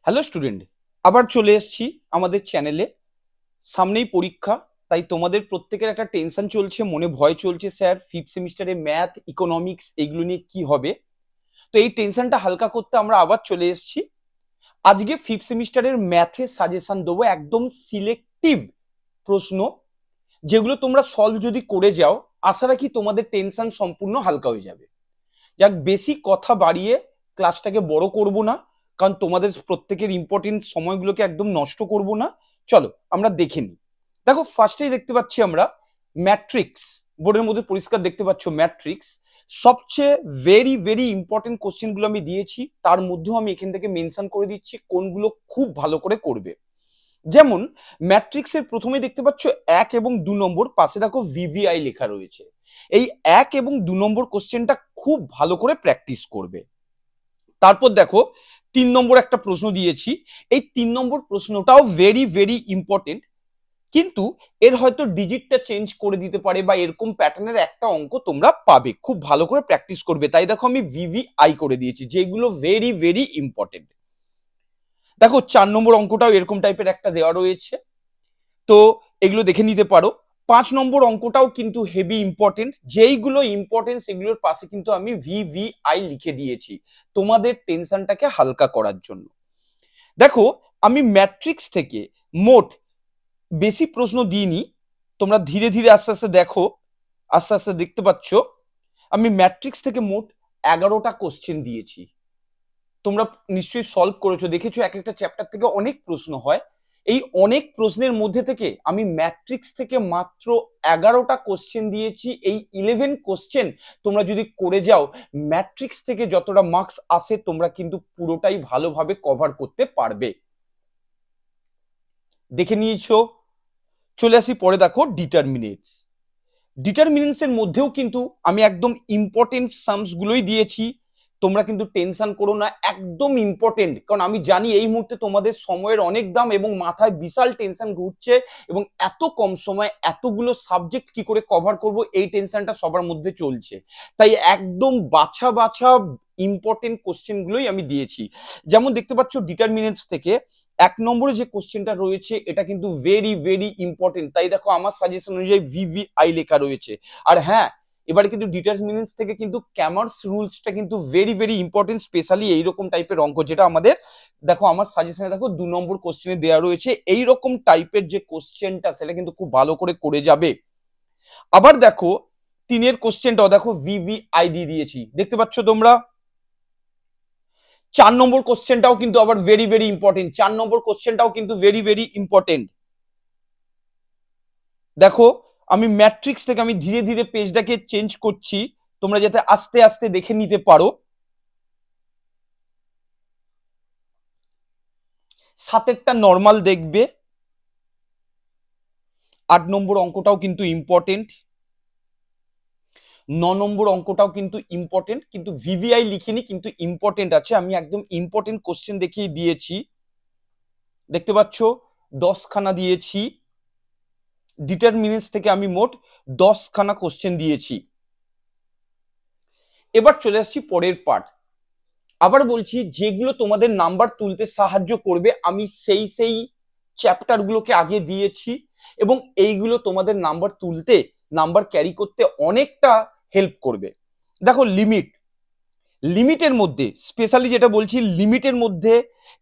Hello student, আবার চলে এসেছি আমাদের চ্যানেলে। সামনেই পরীক্ষা, তাই তোমাদের প্রত্যেকের একটা টেনশন চলছে, মনে ভয় চলছে, স্যার ফিফথ সেমিস্টারে ম্যাথ ইকোনমিক্স এগুলো নিয়ে কি হবে। তো এই টেনশনটা হালকা করতে আমরা আবার চলে এসেছি। আজকে ফিফথ সেমিস্টারের ম্যাথের সাজেশন দেবো, একদম সিলেক্টিভ প্রশ্ন, যেগুলো তোমরা সলভ যদি করে যাও আশা রাখি তোমাদের টেনশন সম্পূর্ণ হালকা হয়ে যাবে। যাক, বেশি কথা বাড়িয়ে ক্লাসটাকে বড় করব না, কারণ তোমাদের প্রত্যেকের ইম্পর্টেন্ট সময়গুলোকে একদম নষ্ট করব না। চলো আমরা দেখে নিই। দেখো, ফার্স্টেই দেখতে পাচ্ছি আমরা ম্যাট্রিক্স। বোর্ডের মধ্যে পরিষ্কার দেখতে পাচ্ছ ম্যাট্রিক্স। সবচেয়ে ভেরি ভেরি ইম্পর্টেন্ট কোশ্চেনগুলো আমি দিয়েছি, তার মধ্যেও আমি এখান থেকে মেনশন করে দিচ্ছি কোনগুলো খুব ভালো করে করবে। যেমন ম্যাট্রিক্সের প্রথমে দেখতে পাচ্ছ 1 এবং 2 নম্বর, পাশে দেখো ভিভিআই লেখা রয়েছে। এই 1 এবং 2 নম্বর কোশ্চেনটা খুব ভালো করে প্র্যাকটিস করবে। তারপর দেখো 3 নম্বর একটা প্রশ্ন দিয়েছি। এই 3 নম্বর প্রশ্নটাও ভেরি ভেরি ইম্পর্টেন্ট, কিন্তু এর হয়তো ডিজিটটা চেঞ্জ করে দিতে পারে বা এরকম প্যাটার্নের একটা অঙ্ক তোমরা পাবে, খুব ভালো করে প্র্যাকটিস করবে। তাই দেখো আমি ভিভিআই করে দিয়েছি, যেগুলো ভেরি ভেরি ইম্পর্টেন্ট। দেখো 4 নম্বর অঙ্কটাও এরকম টাইপের একটা দেওয়া রয়েছে, তো এগুলো দেখে নিতে পারো। 5 নম্বর অঙ্কটাও কিন্তু হেভি ইম্পর্টেন্ট, যেইগুলো ইম্পর্টেন্ট সেগুলোর পাশে কিন্তু আমি ভিভিআই লিখে দিয়েছি তোমাদের টেনশনটাকে হালকা করার জন্য। দেখো, আমি ম্যাট্রিক্স থেকে মোট বেশি প্রশ্ন দিইনি, তোমরা ধীরে ধীরে আস্তে আস্তে দেখো, আস্তে আস্তে দেখতে পাচ্ছ আমি ম্যাট্রিক্স থেকে মোট 11টা কোশ্চেন দিয়েছি। তোমরা নিশ্চয়ই সলভ করেছো, দেখেছো এক একটা চ্যাপ্টার থেকে অনেক প্রশ্ন হয়। এই অনেক প্রশ্নের মধ্যে থেকে আমি ম্যাট্রিক্স থেকে মাত্র 11টা কোশ্চেন দিয়েছি। এই 11 কোশ্চেন তোমরা যদি করে যাও, ম্যাট্রিক্স থেকে যতটা মার্কস আসে তোমরা কিন্তু পুরোটাই ভালোভাবে কভার করতে পারবে। দেখে নিয়েছো, চলে আসি পরে। দেখো ডিটারমিনেন্টস। ডিটারমিনেন্টস এর মধ্যেও কিন্তু আমি একদম ইম্পর্টেন্ট সামস গুলোই দিয়েছি। তোমরা কিন্তু টেনশন করো না, একদম ইম্পর্টেন্ট, কারণ আমি জানি এই মুহূর্তে তোমাদের সময়ের অনেক দাম এবং মাথায় বিশাল টেনশন ঘুরছে, এবং এত কম সময় এতগুলো সাবজেক্ট কি করে কভার করব এই টেনশনটা সবার মধ্যে চলছে। তাই একদম বাছা বাছা ইম্পর্টেন্ট কোশ্চেন গুলোই আমি দিয়েছি। যেমন দেখতে পাচ্ছ ডিটারমিনেন্টস থেকে 1 নম্বরে যে কোশ্চেনটা রয়েছে এটা কিন্তু ভেরি ভেরি ইম্পর্টেন্ট, তাই দেখো আমার সাজেশন অনুযায়ী ভিভিআই লেখা রয়েছে। আর হ্যাঁ, এবারে কিন্তু ডিটারমিনেন্টস থেকে কিন্তু ক্যামার্স রুলসটা কিন্তু ভেরি ভেরি ইম্পর্টেন্ট, স্পেশালি এইরকম টাইপের অঙ্ক যেটা আমাদের, দেখো আমার সাজেশনে দেখো 2 নম্বর কোশ্চেনে দেওয়া রয়েছে। এইরকম টাইপের যে কোশ্চেনটা সেটা কিন্তু খুব ভালো করে যাবে। আবার দেখো 3 কোশ্চেনটাও দেখো ভিভিআই দিয়ে দিয়েছি, দেখতে পাচ্ছ তোমরা। 4 নম্বর কোশ্চেনটাও কিন্তু আবার ভেরি ভেরি ইম্পর্টেন্ট, 4 নম্বর কোশ্চেনটাও কিন্তু ভেরি ভেরি ইম্পর্টেন্ট। দেখো আমি ম্যাট্রিক্স থেকে আমি ধীরে ধীরে পেজটাকে চেঞ্জ করছি, তোমরা যাতে আস্তে আস্তে দেখে নিতে পারো। 7এরটা নর্মাল দেখবে। 8 নম্বর অঙ্কটাও কিন্তু ইম্পর্টেন্ট। 9 নম্বর অঙ্কটাও কিন্তু ইম্পর্টেন্ট, কিন্তু ভিভিআই লিখিনি, কিন্তু ইম্পর্টেন্ট আছে। আমি একদম ইম্পর্টেন্ট কোশ্চেন দেখিয়ে দিয়েছি, দেখতে পাচ্ছ 10খানা দিয়েছি। ডিটারমিনেন্টস থেকে আমি মোট 10খানা কোশ্চেন দিয়েছি। এবার চলে আসছি পরের পার্ট। আবার বলছি, যেগুলো তোমাদের নাম্বার তুলতে সাহায্য করবে আমি সেই চ্যাপ্টার গুলোকে আগে দিয়েছি, এবং এইগুলো তোমাদের নাম্বার তুলতে, নাম্বার ক্যারি করতে অনেকটা হেল্প করবে। দেখো লিমিটের মধ্যে স্পেশালি যেটা বলছি, লিমিটের মধ্যে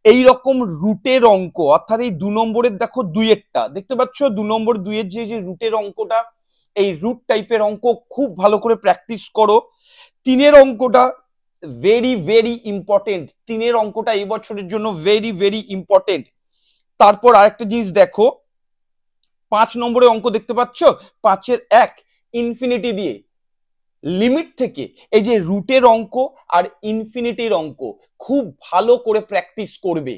এই রকম রুটের অঙ্ক, অর্থাৎ এই 2 নম্বরের দেখো 2এরটা দেখতে পাচ্ছ, 2 নম্বর 2এর যে রুটের অঙ্কটা, এই রুট টাইপের অঙ্ক খুব ভালো করে প্র্যাকটিস করো। 3 অঙ্কটা ভেরি ভেরি ইম্পর্টেন্ট, 3 অঙ্কটা এই বছরের জন্য ভেরি ভেরি ইম্পর্টেন্ট। তারপর আরেকটা জিনিস দেখো, 5 নম্বরের অঙ্ক দেখতে পাচ্ছ, 5-এর 1 ইনফিনিটি দিয়ে। লিমিট থেকে এই যে রুটের অঙ্ক আর ইনফিনিটির অঙ্ক খুব ভালো করে প্র্যাকটিস করবে,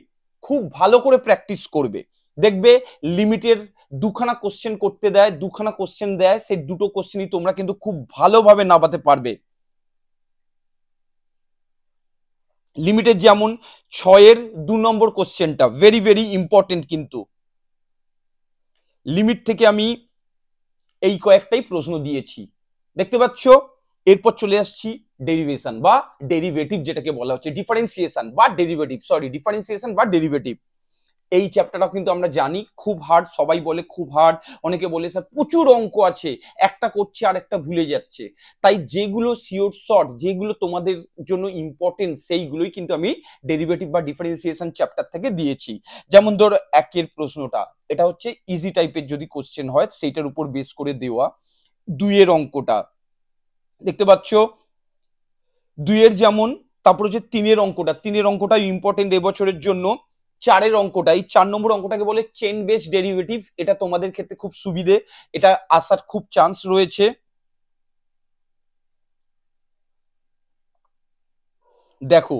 খুব ভালো করে প্র্যাকটিস করবে। দেখবে লিমিটের 2খানা কোশ্চেন করতে দেয়, 2খানা কোশ্চেন দেয়, সেই দুটো কোশ্চেনই তোমরা কিন্তু খুব ভালোভাবে নামাতে পারবে। লিমিটের যেমন 6-এর 2 নম্বর কোশ্চেনটা ভেরি ভেরি ইম্পর্টেন্ট, কিন্তু লিমিট থেকে আমি এই কয়েকটাই প্রশ্ন দিয়েছি, দেখতে পাচ্ছ। এরপর চলে আসছি ডেরিভেশন বা ডেরিভেটিভ যেটাকে বলা হচ্ছে, ডিফারেন্সিয়েশন বা ডেরিভেটিভ, সরি ডিফারেন্সিয়েশন বা ডেরিভেটিভ। এই চ্যাপ্টারটা কিন্তু আমরা জানি খুব হার্ড, সবাই বলে খুব হার্ড, অনেকে বলে স্যার প্রচুর অঙ্ক আছে, একটা করছে আর একটা ভুলে যাচ্ছে। তাই যেগুলো শিওর শর্ট, যেগুলো তোমাদের জন্য ইম্পর্টেন্ট, সেইগুলোই কিন্তু আমি ডেরিভেটিভ বা ডিফারেন্সিয়েশন চ্যাপ্টার থেকে দিয়েছি। যেমন ধরো একের প্রশ্নটা, এটা হচ্ছে ইজি টাইপের যদি কোশ্চেন হয় সেইটার উপর বেস করে দেওয়া। দুইয়ের অঙ্কটা দেখতে পাচ্ছ, দুইয়ের যেমন, তারপর হচ্ছে তিনের অঙ্কটা, তিনের অঙ্কটা ইম্পর্টেন্ট এবছরের জন্য। চারের অঙ্কটা, এই 4 নম্বর অঙ্কটাকে বলে চেন বেস ডেরিভেটিভ, এটা তোমাদের ক্ষেত্রে খুব সুবিধে, এটা আসার খুব চান্স রয়েছে। দেখো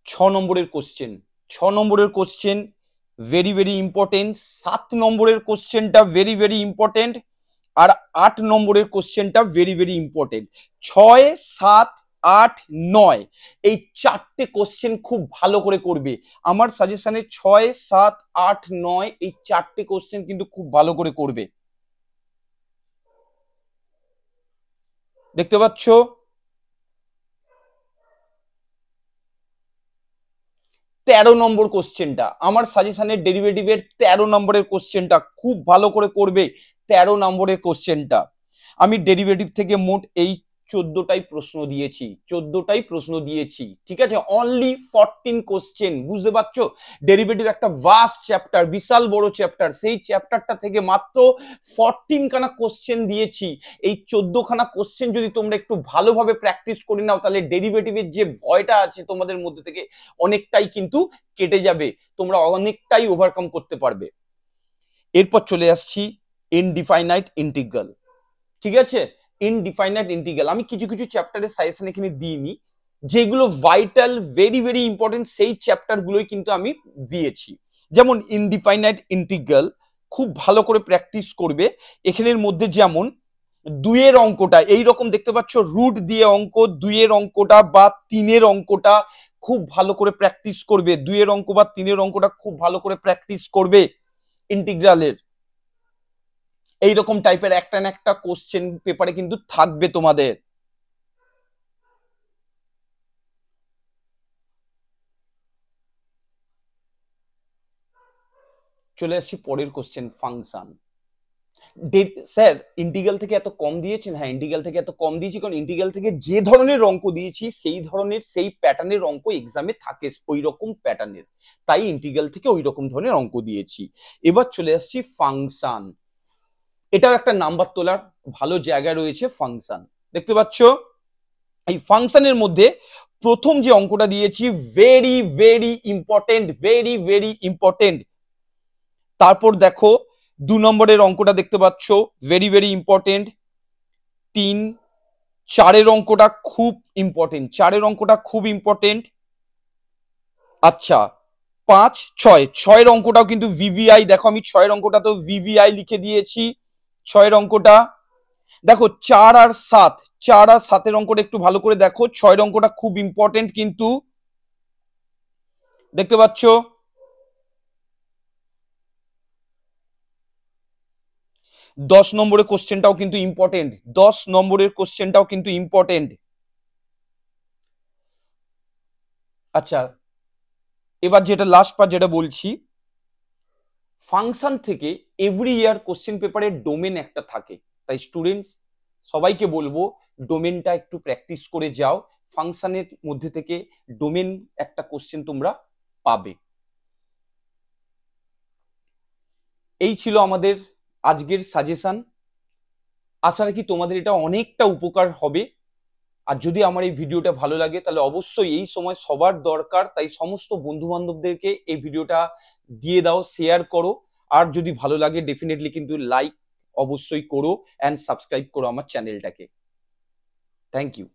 6 নম্বরের কোশ্চেন, 6 নম্বরের কোশ্চেন ভেরি ভেরি ইম্পর্টেন্ট। 7 নম্বরের কোশ্চেনটা ভেরি ভেরি ইম্পর্টেন্ট, আর 8 নম্বরের কোশ্চেনটা ভেরি ভেরি ইম্পর্টেন্ট। 6, 7, 8, 9 এই চারটে কোশ্চেন খুব ভালো করে করবে। আমার সাজেশনে 6, 7, 8, 9 এই চারটে কোশ্চেন কিন্তু খুব ভালো করে করবে। দেখতে পাচ্ছ 13 নম্বর কোশ্চেনটা, আমার সাজেশনের ডেরিভেটিভের 13 নম্বরের কোশ্চেনটা খুব ভালো করে করবে। 13 নম্বরের কোশ্চেনটা আমি ডেরিভেটিভ থেকে মোট এই 14টাই প্রশ্ন দিয়েছি, 14টাই প্রশ্ন দিয়েছি, ঠিক আছে। অনলি 14 কোশ্চেন, বুঝতে পারছো? ডেরিভেটিভ একটা ভাস্ট চ্যাপ্টার, বিশাল বড় চ্যাপ্টার, সেই চ্যাপ্টারটা থেকে মাত্র 14 খানা কোশ্চেন দিয়েছি। এই 14 খানা কোশ্চেন যদি তোমরা একটু ভালোভাবে প্র্যাকটিস করে নাও, তাহলে ডেরিভেটিভের যে ভয়টা আছে তোমাদের মধ্যে থেকে অনেকটাই কিন্তু কেটে যাবে, তোমরা অনেকটাই ওভারকাম করতে পারবে। এরপর চলে আসছি ইনডিফাইনাইট ইন্টিগ্রাল, ঠিক আছে। ইনডিফাইনাইট ইন্টিগ্রাল আমি কিছু কিছু চ্যাপ্টারের সাজেশন এখানে দিইনি, যেগুলো ভাইটাল ভেরি ভেরি ইম্পর্টেন্ট সেই চ্যাপ্টার গুলোই কিন্তু আমি দিয়েছি। যেমন ইনডিফাইনাইট ইন্টিগ্রাল খুব ভালো করে প্র্যাকটিস করবে। এখানের মধ্যে যেমন দুইয়ের অঙ্কটা এইরকম দেখতে পাচ্ছ, রুট দিয়ে অঙ্ক, দুইয়ের অঙ্কটা বা তিনের অঙ্কটা খুব ভালো করে প্র্যাকটিস করবে। দুইয়ের অঙ্ক বা তিনের অঙ্কটা খুব ভালো করে প্র্যাকটিস করবে ইন্টিগ্রালের। এইরকম টাইপের একটা না একটা কোশ্চেন পেপারে কিন্তু থাকবে তোমাদের। চলে আসছি পরের কোশ্চেন, ফাংশন। স্যার ইন্টিগ্রাল থেকে এত কম দিয়েছেন? হ্যাঁ, ইন্টিগ্রাল থেকে এত কম দিয়েছি কারণ ইন্টিগ্রাল থেকে যে ধরনের অঙ্ক দিয়েছি সেই ধরনের সেই প্যাটার্নের অঙ্ক এক্সামে থাকে, ওই রকম প্যাটার্নের, তাই ইন্টিগ্রাল থেকে ওই রকম ধরনের অঙ্ক দিয়েছি। এবার চলে আসছি ফাংশন। এটাও একটা নাম্বার তোলার ভালো জায়গা রয়েছে ফাংশন, দেখতে পাচ্ছ। এই ফাংশনের মধ্যে প্রথম যে অঙ্কটা দিয়েছি very very important, very very important. তারপর দেখো 2 নম্বরের অঙ্কটা দেখতে পাচ্ছ ভেরি ভেরি ইম্পর্টেন্ট। 3, 4-এর অঙ্কটা খুব ইম্পর্টেন্ট, 4-এর অঙ্কটা খুব ইম্পর্টেন্ট। আচ্ছা 5, 6, 6-এর অঙ্কটাও কিন্তু ভিভিআই, দেখো আমি 6-এর অঙ্কটা তো ভিভিআই লিখে দিয়েছি। 6-এর অঙ্কটা দেখো 4 আর 7, 4 আর 7-এর অঙ্কটা একটু ভালো করে দেখো, 6-এর অঙ্কটা খুব ইম্পর্টেন্ট কিন্তু, দেখতে পাচ্ছ। 10 নম্বরের কোশ্চেনটাও কিন্তু ইম্পর্টেন্ট, 10 নম্বরের কোশ্চেনটাও কিন্তু ইম্পর্টেন্ট। আচ্ছা এবার যেটা লাস্ট পার্ট যেটা বলছি, ফাংশন থেকে এভরি ইয়ার কোশ্চেন পেপারের ডোমেন একটা থাকে, তাই স্টুডেন্টস সবাইকে বলবো ডোমেনটা একটু প্র্যাকটিস করে যাও। ফাংশনের মধ্যে থেকে ডোমেন একটা কোশ্চেন তোমরা পাবে। এই ছিল আমাদের আজকের সাজেশন। আশা রাখি তোমাদের এটা অনেকটা উপকার হবে। আর যদি আমার এই ভিডিওটা ভালো লাগে তাহলে অবশ্যই, এই সময় সবার দরকার, তাই সমস্ত বন্ধু বান্ধবদেরকে এই ভিডিওটা দিয়ে দাও, শেয়ার করো। আর যদি ভালো লাগে ডেফিনেটলি কিন্তু লাইক অবশ্যই করো অ্যান্ড সাবস্ক্রাইব করো আমার চ্যানেলটাকে। Thank you.